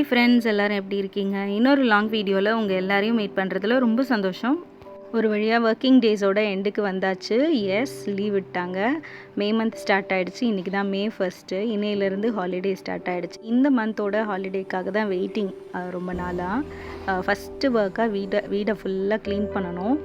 Hi friends, எல்லோரும் எப்படி இருக்கீங்க? இன்னொரு லாங் வீடியோவில் உங்கள் எல்லாரையும் மீட் பண்ணுறதுல ரொம்ப சந்தோஷம். ஒரு வழியாக ஒர்க்கிங் டேஸோட எண்டுக்கு வந்தாச்சு. எஸ், லீவ் விட்டாங்க. மே மந்த் ஸ்டார்ட் ஆகிடுச்சு. இன்றைக்கி தான் மே 1. இன்னையிலேருந்து ஹாலிடே ஸ்டார்ட் ஆகிடுச்சு. இந்த மந்தோட ஹாலிடேக்காக தான் வெயிட்டிங் ரொம்ப நாளாக. ஃபஸ்ட்டு ஒர்க்காக வீடை ஃபுல்லாக க்ளீன் பண்ணணும்.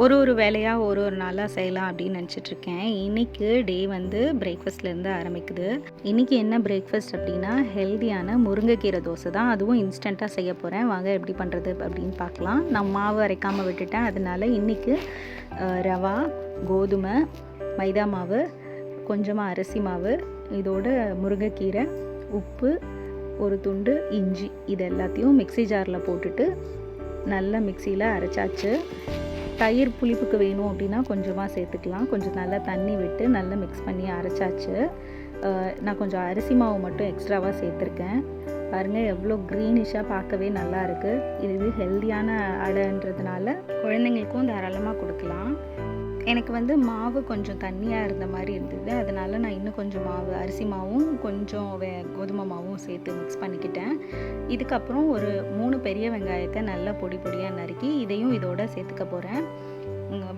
ஒரு வேலையாக ஒரு நாளாக செய்யலாம் அப்படின்னு நினச்சிட்ருக்கேன். இன்றைக்கி டே வந்து பிரேக்ஃபாஸ்ட்லேருந்து ஆரம்பிக்குது. இன்றைக்கி என்ன பிரேக்ஃபாஸ்ட் அப்படின்னா ஹெல்த்தியான முருங்கைக்கீரை தோசை தான். அதுவும் இன்ஸ்டண்ட்டாக செய்ய போகிறேன். வாங்க எப்படி பண்ணுறது அப்படின்னு பார்க்கலாம். நான் மாவு அரைக்காமல் விட்டுட்டேன். அதனால் இன்றைக்கி ரவா, கோதுமை, மைதா மாவு, கொஞ்சமாக அரிசி மாவு, இதோட முருங்கைக்கீரை, உப்பு, ஒரு துண்டு இஞ்சி, இது எல்லாத்தையும் மிக்ஸி ஜாரில் போட்டுட்டு நல்லா மிக்சியில் அரைச்சாச்சு. தயிர் புளிப்புக்கு வேணும் அப்படின்னா கொஞ்சமாக சேர்த்துக்கலாம். கொஞ்சம் நல்லா தண்ணி விட்டு நல்லா மிக்ஸ் பண்ணி அரைச்சாச்சு. நான் கொஞ்சம் அரிசி மாவு மட்டும் எக்ஸ்ட்ராவாக சேர்த்துருக்கேன். பாருங்கள் எவ்வளோ க்ரீனிஷாக பார்க்கவே நல்லா இருக்குது. இது ஹெல்த்தியான அடைன்றதுனால குழந்தைங்களுக்கும் தாராளமாக கொடுக்கலாம். எனக்கு வந்து மாவு கொஞ்சம் தண்ணியாக இருந்த மாதிரி இருந்தது. அதனால் நான் இன்னும் கொஞ்சம் மாவு அரிசி மாவும் கொஞ்சம் கோதுமை மாவும் சேர்த்து மிக்ஸ் பண்ணிக்கிட்டேன். இதுக்கப்புறம் ஒரு 3 பெரிய வெங்காயத்தை நல்லா பொடி பொடியாக நறுக்கி இதையும் இதோட சேர்த்துக்க போகிறேன்.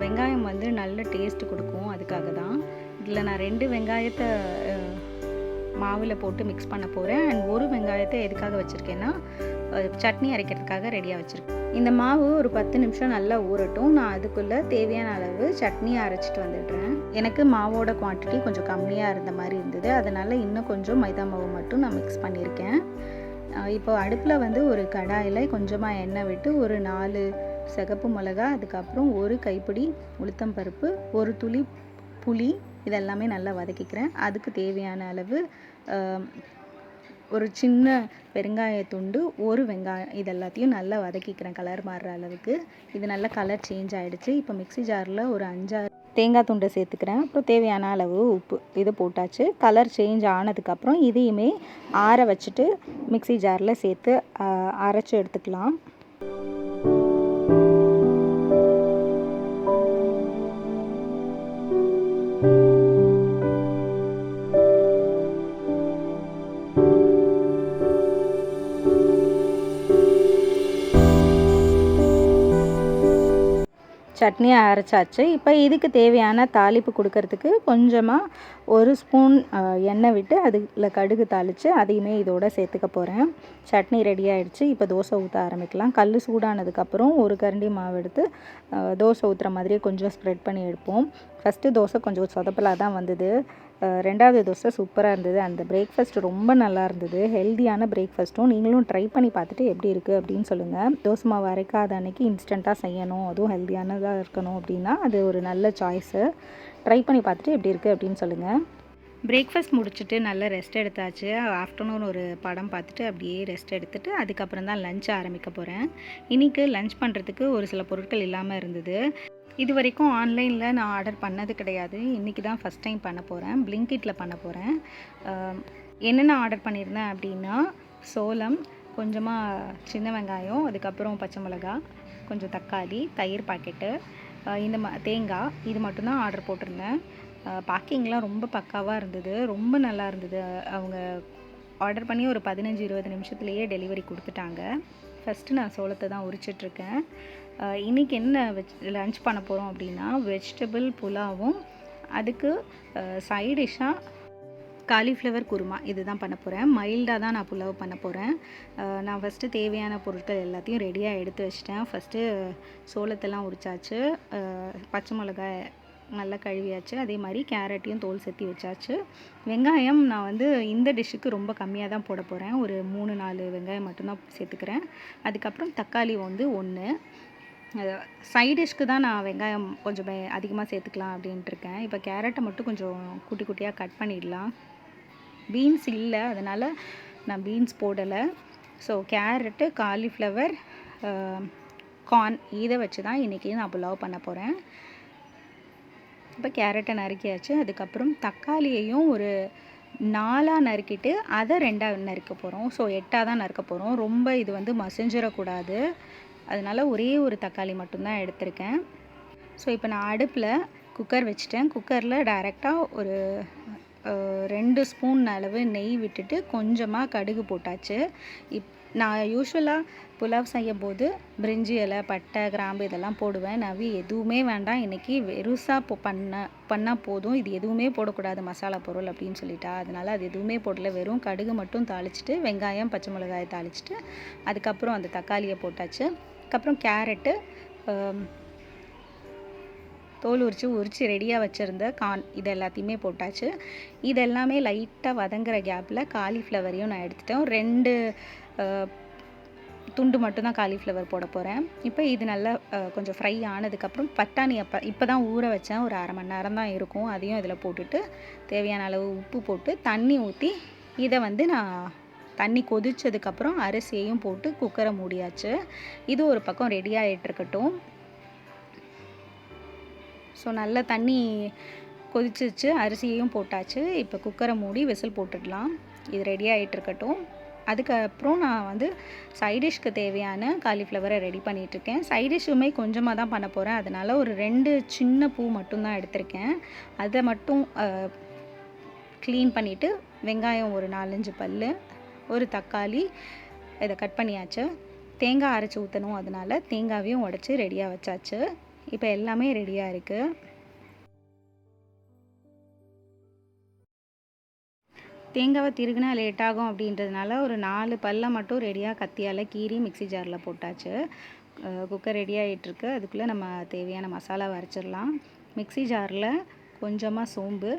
வெங்காயம் வந்து நல்ல டேஸ்ட் கொடுக்கும், அதுக்காக தான். இதில் நான் 2 வெங்காயத்தை மாவில் போட்டு மிக்ஸ் பண்ண போகிறேன். அண்ட் ஒரு வெங்காயத்தை எதுக்காக வச்சுருக்கேன்னா சட்னி அரைக்கிறதுக்காக ரெடியாக வச்சுருக்கேன். இந்த மாவு ஒரு 10 நிமிஷம் நல்லா ஊறட்டும். நான் அதுக்குள்ளே தேவையான அளவு சட்னியை அரைச்சிட்டு வந்துடுறேன். எனக்கு மாவோட குவான்டிட்டி கொஞ்சம் கம்மியாக இருந்த மாதிரி இருந்தது. அதனால் இன்னும் கொஞ்சம் மைதா மாவு மட்டும் நான் மிக்ஸ் பண்ணியிருக்கேன். இப்போ அடுப்பில் வந்து ஒரு கடாயில் கொஞ்சமாக எண்ணெய் விட்டு ஒரு 4 சிகப்பு மிளகா, அதுக்கப்புறம் ஒரு கைப்பிடி உளுத்தம்பருப்பு, ஒரு துளி புளி, இதெல்லாமே நல்லா வதக்கிக்கிறேன். அதுக்கு தேவையான அளவு ஒரு சின்ன பெருங்காயத்துண்டு, ஒரு வெங்காயம், இது எல்லாத்தையும் நல்லா வதக்கிக்கிறேன் கலர் மாறுற அளவுக்கு. இது நல்லா கலர் சேஞ்ச் ஆகிடுச்சு. இப்போ மிக்ஸி ஜாரில் ஒரு 5-6 தேங்காய் துண்டை சேர்த்துக்கிறேன். அப்புறம் தேவையான அளவு உப்பு, இது போட்டாச்சு. கலர் சேஞ்ச் ஆனதுக்கப்புறம் இதையுமே ஆற வச்சுட்டு மிக்ஸி ஜாரில் சேர்த்து அரைச்சி எடுத்துக்கலாம். சட்னியை அரைச்சாச்சு. இப்போ இதுக்கு தேவையான தாளிப்பு கொடுக்கறதுக்கு கொஞ்சமாக ஒரு ஸ்பூன் எண்ணெய் விட்டு அதில் கடுகு தாளித்து அதையுமே இதோடு சேர்த்துக்க போகிறேன். சட்னி ரெடி ஆகிடுச்சு. இப்போ தோசை ஊற்ற ஆரம்பிக்கலாம். கல் சூடானதுக்கப்புறம் ஒரு கரண்டி மாவு எடுத்து தோசை ஊற்றுற மாதிரியே கொஞ்சம் ஸ்ப்ரெட் பண்ணி எடுப்போம். ஃபஸ்ட்டு தோசை கொஞ்சம் சொதப்பலாக தான் வந்தது. 2வது தோசை சூப்பராக இருந்தது. அந்த பிரேக்ஃபாஸ்ட் ரொம்ப நல்லா இருந்தது. ஹெல்த்தியான பிரேக்ஃபாஸ்ட்டும். நீங்களும் ட்ரை பண்ணி பார்த்துட்டு எப்படி இருக்குது அப்படின்னு சொல்லுங்கள். தோசை மாவு அரைக்காத அன்றைக்கி இன்ஸ்டண்ட்டாக செய்யணும், அதுவும் ஹெல்த்தியானதாக இருக்கணும் அப்படின்னா அது ஒரு நல்ல சாய்ஸு. ட்ரை பண்ணி பார்த்துட்டு எப்படி இருக்குது அப்படின்னு சொல்லுங்கள். பிரேக்ஃபாஸ்ட் முடிச்சுட்டு நல்லா ரெஸ்ட் எடுத்தாச்சு. ஆஃப்டர்நூன் ஒரு படம் பார்த்துட்டு அப்படியே ரெஸ்ட் எடுத்துகிட்டு அதுக்கப்புறம் தான் லஞ்ச் ஆரம்பிக்க போகிறேன். இன்றைக்கி லஞ்ச் பண்ணுறதுக்கு ஒரு சில பொருட்கள் இல்லாமல் இருந்தது. இது வரைக்கும் ஆன்லைனில் நான் ஆர்டர் பண்ணது கிடையாது. இன்றைக்கி தான் ஃபஸ்ட் டைம் பண்ண போகிறேன். பிளிங்கிட்டில் பண்ண போகிறேன். என்னென்ன ஆர்டர் பண்ணியிருந்தேன் அப்படின்னா சோளம், கொஞ்சமாக சின்ன வெங்காயம், அதுக்கப்புறம் பச்சை மிளகா, கொஞ்சம் தக்காளி, தயிர் பாக்கெட்டு, தேங்காய், இது மட்டும்தான் ஆர்டர் போட்டிருந்தேன். பேக்கிங்லாம் ரொம்ப பக்காவாக இருந்தது. ரொம்ப நல்லா இருந்தது. அவங்க ஆர்டர் பண்ணி ஒரு 15-20 நிமிஷத்துலேயே டெலிவரி கொடுத்துட்டாங்க. ஃபஸ்ட்டு நான் சோளத்தை தான் உரிச்சிட்ருக்கேன். இன்றைக்கி என்ன லன்ச் பண்ண போகிறோம் அப்படின்னா வெஜிடபிள் புலாவும் அதுக்கு சைடிஷ்ஷாக காலிஃப்ளவர் குருமா, இது தான் பண்ண போகிறேன். மைல்டாக தான் நான் புலாவ் பண்ண போகிறேன். நான் ஃபஸ்ட்டு தேவையான பொருட்கள் எல்லாத்தையும் ரெடியாக எடுத்து வச்சிட்டேன். ஃபஸ்ட்டு சோளத்தெல்லாம் உரிச்சாச்சு. பச்சை மிளகாய் நல்லா கழுவியாச்சு. அதே மாதிரி கேரட்டையும் தோல் செத்தி வச்சாச்சு. வெங்காயம் நான் வந்து இந்த டிஷ்ஷுக்கு ரொம்ப கம்மியாக தான் போட போகிறேன். ஒரு 3-4 வெங்காயம் மட்டும்தான் சேர்த்துக்கிறேன். அதுக்கப்புறம் தக்காளி வந்து 1. சைடிஷ்க்கு தான் நான் வெங்காயம் கொஞ்சம் அதிகமாக சேர்த்துக்கலாம் அப்படின்ட்டு இருக்கேன். இப்போ கேரட்டை மட்டும் கொஞ்சம் குட்டி குட்டியாக கட் பண்ணிடலாம். பீன்ஸ் இல்லை, அதனால் நான் பீன்ஸ் போடலை. ஸோ கேரட்டு, காலிஃப்ளவர், கார்ன், இதை வச்சு தான் இன்றைக்கி நான் புலாவ் பண்ண போகிறேன். இப்போ கேரட்டை நறுக்கியாச்சு. அதுக்கப்புறம் தக்காளியையும் ஒரு 4 நறுக்கிட்டு அதை 2 நறுக்க போகிறோம். ஸோ 8 தான் நறுக்க போகிறோம். ரொம்ப இது வந்து மசிஞ்சிடக்கூடாது. அதனால் ஒரே ஒரு தக்காளி மட்டும்தான் எடுத்திருக்கேன். ஸோ இப்போ நான் அடுப்பில் குக்கர் வச்சுட்டேன். குக்கரில் டைரெக்டாக ஒரு 2 ஸ்பூன் அளவு நெய் விட்டுட்டு கொஞ்சமாக கடுகு போட்டாச்சு. நான் யூஸ்வலாக புலாவ் செய்யும்போது பிரிஞ்சி இலை, பட்டை, கிராம்பு இதெல்லாம் போடுவேன். நவி எதுவுமே வேண்டாம், இன்றைக்கி வெறுசாக பண்ணால் போதும், இது எதுவுமே போடக்கூடாது மசாலா பொருள் அப்படின்னு சொல்லிட்டா. அதனால் அது எதுவுமே போடல, வெறும் கடுகு மட்டும் தாளிச்சிட்டு வெங்காயம், பச்சை மிளகாயை தாளிச்சிட்டு அதுக்கப்புறம் அந்த தக்காளியை போட்டாச்சு. அதுக்கப்புறம் கேரட்டு, தோல் உரித்து ரெடியாக வச்சுருந்த கார்ன் இது எல்லாத்தையுமே போட்டாச்சு. இது எல்லாமே லைட்டாக வதங்குற கேப்பில் காலிஃப்ளவரையும் நான் எடுத்துட்டேன். 2 துண்டு மட்டும்தான் காலிஃப்ளவர் போட போகிறேன். இப்போ இது நல்லா கொஞ்சம் ஃப்ரை ஆனதுக்கப்புறம் பட்டாணி இப்போ தான் ஊற வச்சேன், ஒரு 1/2 மணி நேரம் தான் இருக்கும். அதையும் இதில் போட்டுட்டு தேவையான அளவு உப்பு போட்டு தண்ணி ஊற்றி இதை வந்து நான் தண்ணி கொதிச்சதுக்கப்புறம் அரிசியையும் போட்டு குக்கரை மூடியாச்சு. இது ஒரு பக்கம் ரெடி ஆகிட்டுருக்கட்டும். ஸோ நல்லா தண்ணி கொதிச்சிச்சு, அரிசியையும் போட்டாச்சு. இப்போ குக்கரை மூடி விசில் போட்டுடலாம். இது ரெடி ஆகிட்டுருக்கட்டும். அதுக்கப்புறம் நான் வந்து சைடிஷ்க்கு தேவையான காலிஃப்ளவரை ரெடி பண்ணிகிட்ருக்கேன். சைடிஷ்ஷுமே கொஞ்சமாக தான் பண்ண போகிறேன், அதனால் ஒரு 2 சின்ன பூ மட்டும்தான் எடுத்திருக்கேன். அதை மட்டும் க்ளீன் பண்ணிவிட்டு வெங்காயம் ஒரு 4-5 பல், ஒரு தக்காளி இதை கட் பண்ணியாச்சு. தேங்காய் அரைச்சி ஊற்றணும், அதனால் தேங்காவையும் உடச்சி ரெடியாக வச்சாச்சு. இப்போ எல்லாமே ரெடியாக இருக்குது. தேங்காவை திருகுனா லேட் ஆகும் அப்படின்றதுனால ஒரு 4 பல்லை மட்டும் ரெடியாக கத்தியால் கீறி மிக்ஸி ஜாரில் போட்டாச்சு. குக்கர் ரெடி ஆகிட்டுருக்கு. அதுக்குள்ளே நம்ம தேவையான மசாலாவை அரைச்சிடலாம். மிக்ஸி ஜாரில் கொஞ்சமாக சோம்பு,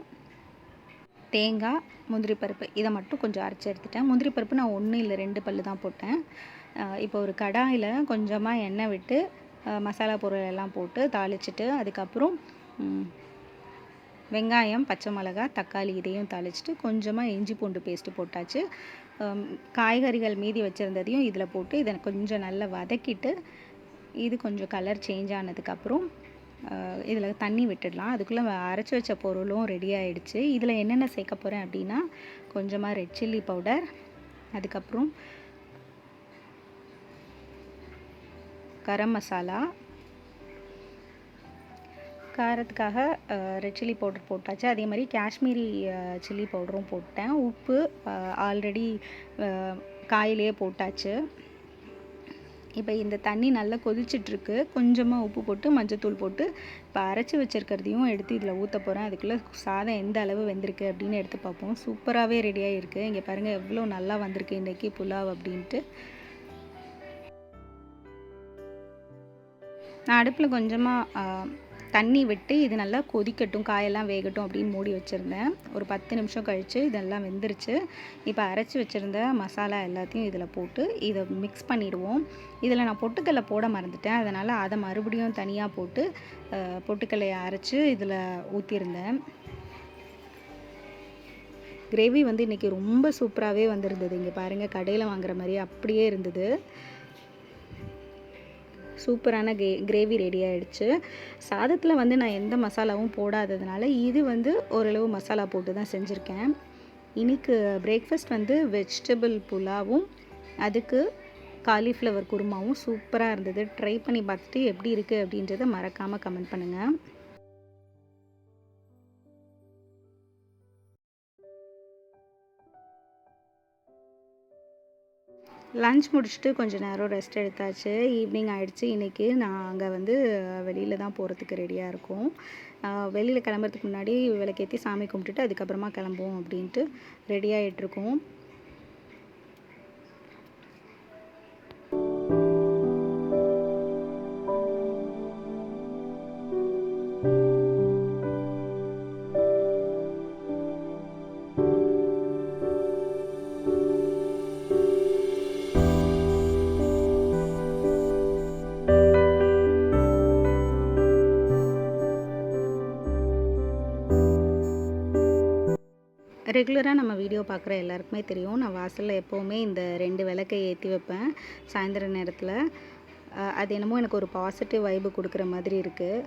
தேங்காய், முந்திரி பருப்பு இதை மட்டும் கொஞ்சம் அரைச்சி எடுத்துட்டேன். முந்திரி பருப்பு நான் 1 இல்லை 2 பல் தான் போட்டேன். இப்போ ஒரு கடாயில் கொஞ்சமாக எண்ணெய் விட்டு மசாலா பொருள் எல்லாம் போட்டு தாளிச்சிட்டு அதுக்கப்புறம் வெங்காயம், பச்சை மிளகாய், தக்காளி இதையும் தாளிச்சிட்டு கொஞ்சமாக இஞ்சி பூண்டு பேஸ்ட்டு போட்டாச்சு. காய்கறிகள் மீதி வச்சுருந்ததையும் இதில் போட்டு இதை கொஞ்சம் நல்லா வதக்கிட்டு இது கொஞ்சம் கலர் சேஞ்ச் ஆனதுக்கப்புறம் இதில் தண்ணி விட்டுடலாம். அதுக்குள்ளே அரைச்சி வச்ச பொருளும் ரெடி ஆகிடுச்சு. இதில் என்னென்ன சேர்க்க போகிறேன் அப்படின்னா கொஞ்சமாக ரெட் சில்லி பவுடர், அதுக்கப்புறம் கரம் மசாலா, காரத்துக்காக ரெட் சில்லி பவுடர் போட்டாச்சு. அதே மாதிரி காஷ்மீரி சில்லி பவுடரும் போட்டேன். உப்பு ஆல்ரெடி காயிலேயே போட்டாச்சு. இப்போ இந்த தண்ணி நல்லா கொதிச்சிட்ருக்கு. கொஞ்சமாக உப்பு போட்டு மஞ்சத்தூள் போட்டு இப்போ அரைச்சி வச்சுருக்கிறதையும் எடுத்து இதில் ஊற்ற போகிறேன். அதுக்குள்ளே சாதம் எந்த அளவு வெந்திருக்கு அப்படின்னு எடுத்து பார்ப்போம். சூப்பராகவே ரெடியாக இருக்குது. இங்கே பாருங்கள் எவ்வளோ நல்லா வந்திருக்கு இன்றைக்கி புலாவ் அப்படின்ட்டு. நான் அடுப்பில் கொஞ்சமாக தண்ணி விட்டு இது நல்லா கொதிக்கட்டும், காயெல்லாம் வேகட்டும் அப்படின்னு மூடி வச்சுருந்தேன். ஒரு 10 நிமிஷம் கழித்து இதெல்லாம் வெந்துருச்சு. இப்போ அரைச்சி வச்சுருந்த மசாலா எல்லாத்தையும் இதில் போட்டு இதை மிக்ஸ் பண்ணிடுவோம். இதில் நான் பொட்டுக்கடலை போட மறந்துட்டேன், அதனால் அதை மறுபடியும் தனியாக போட்டு பொட்டுக்கடலையை அரைச்சி இதில் ஊற்றிருந்தேன். கிரேவி வந்து இன்றைக்கி ரொம்ப சூப்பராகவே வந்திருந்தது. இங்கே பாருங்கள், கடையில் வாங்குற மாதிரியே அப்படியே இருந்தது. சூப்பரான கிரேவி ரெடி ஆகிடுச்சு. சாதத்தில் வந்து நான் எந்த மசாலாவும் போடாததுனால இது வந்து ஓரளவு மசாலா போட்டு தான் செஞ்சுருக்கேன். இன்றைக்கி பிரேக்ஃபாஸ்ட் வந்து வெஜிடபிள் புலாவும் அதுக்கு காலிஃப்ளவர் குருமாவும் சூப்பராக இருந்தது. ட்ரை பண்ணி பார்த்துட்டு எப்படி இருக்குது அப்படின்றத மறக்காமல் கமெண்ட் பண்ணுங்கள். லன்ச் முடிச்சுட்டு கொஞ்சம் நேரம் ரெஸ்ட் எடுத்தாச்சு. ஈவினிங் ஆகிடுச்சு. இன்றைக்கி நாங்கள் வந்து வெளியில் தான் போகிறதுக்கு ரெடியாக இருக்கோம். வெளியில் கிளம்புறதுக்கு முன்னாடி விளக்கேற்றி சாமி கும்பிட்டுட்டு அதுக்கப்புறமா கிளம்புவோம் அப்படின்ட்டு ரெடி ஆகிட்ருக்கோம். ரெகுலராக நம்ம வீடியோ பார்க்குற எல்லாருக்குமே தெரியும், நான் வாசலில் எப்போவுமே இந்த 2 விளக்கை ஏற்றி வைப்பேன் சாயந்தர நேரத்தில். அது என்னமோ எனக்கு ஒரு பாசிட்டிவ் வைப்பு கொடுக்குற மாதிரி இருக்குது.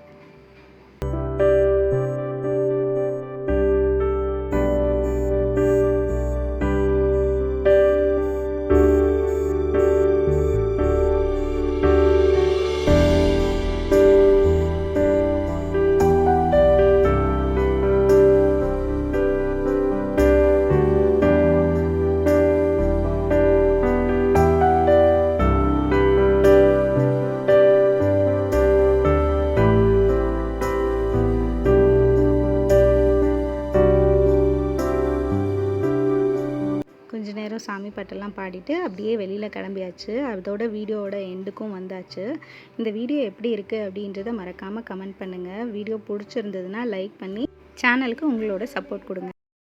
பாட்டெல்லாம் பாடிட்டு அப்படியே வெளியில் கிளம்பியாச்சு. அதோட வீடியோவோட எண்டுக்கும் வந்தாச்சு. இந்த வீடியோ எப்படி இருக்குது அப்படின்றத மறக்காமல் கமெண்ட் பண்ணுங்கள். வீடியோ பிடிச்சிருந்ததுன்னா லைக் பண்ணி சேனலுக்கு உங்களோட சப்போர்ட் கொடுங்க.